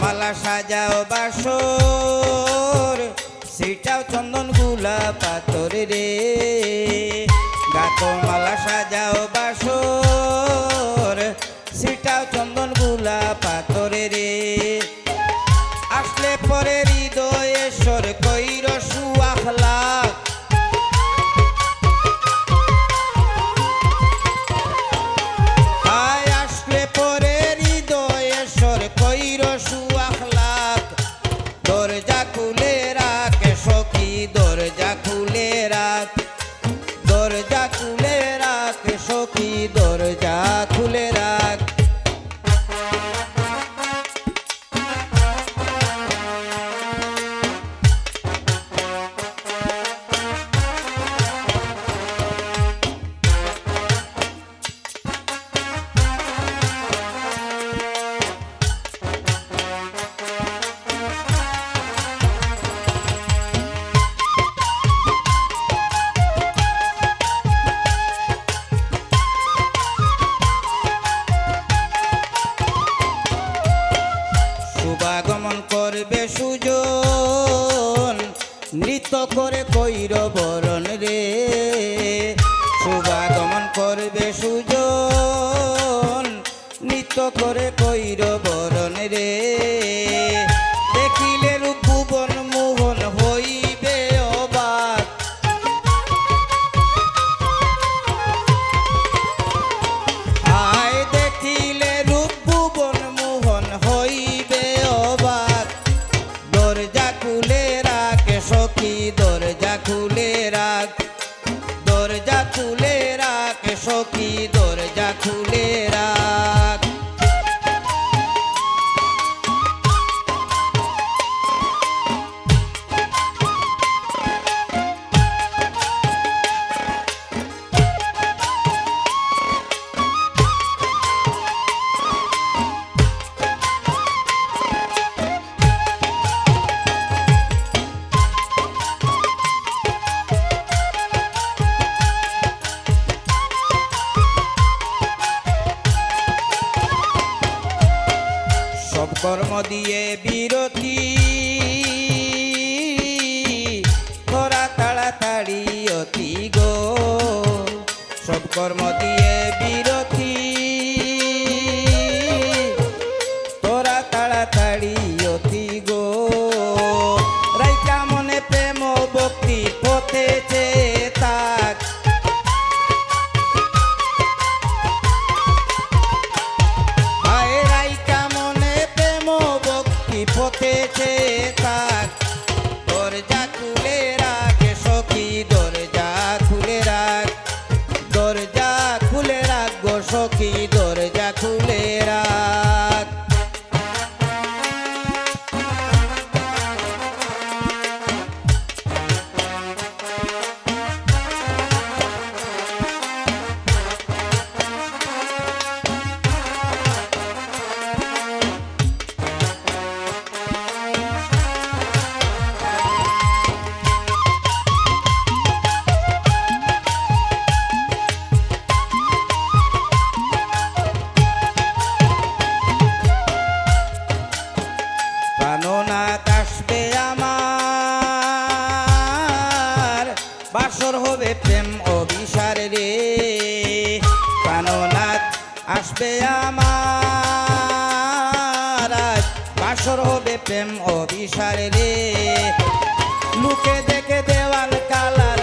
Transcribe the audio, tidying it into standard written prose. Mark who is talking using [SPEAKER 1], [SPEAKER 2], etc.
[SPEAKER 1] মালা সাজাও বাসর সেটাও চন্দন গুলা পাথর রে গাতো মালা সাজাও বাসর সেটাও চন্দন গুলা পাথর রে আসলে পরে হৃদয়েশ্বর কইর সুআখলা দরজা খুলে রাখ সখী দরজা খুলে রাখ দরজা খুলে রাখ সখী দরজা খুলে রাখ শুভাগমন করবে সুজন নৃত্য করে কইর বরণ রে শুভাগমন করবে সুজন নৃত্য করে কইর বরণ রে দেখিলে রূপ ভুবন মোহন হইবে অবাক আয় দেখিলে রূপ ভুবন মোহন হইবে অবাক দরজা খুলে রাখ সখী দরজা খুলে রাখ দরজা খুলে রাখ সখী দরজা খুলে রাখ সব কর্ম দিয়ে বিরতি করা তাড়াতাড়ি অতি গো সব কর্ম দিয়ে বিরতি তোরা তাড়াতাড়ি অতি গো রাইকা মনে প্রেম ভক্তি পথে চেয়ে থাক পথেছে থাক দরজা খুলে রাখ সখী দরজা খুলে রাখ দরজা খুলে রাখ গো সখী দরজা খুলে রাখ প্রাণনাথ আসবে আমার বাসর হবে প্রেম অভিসার রে প্রাণনাথ আসবে আমার বাসর হবে প্রেম অভিসার রে লুকে দেখে দেওয়াল কালার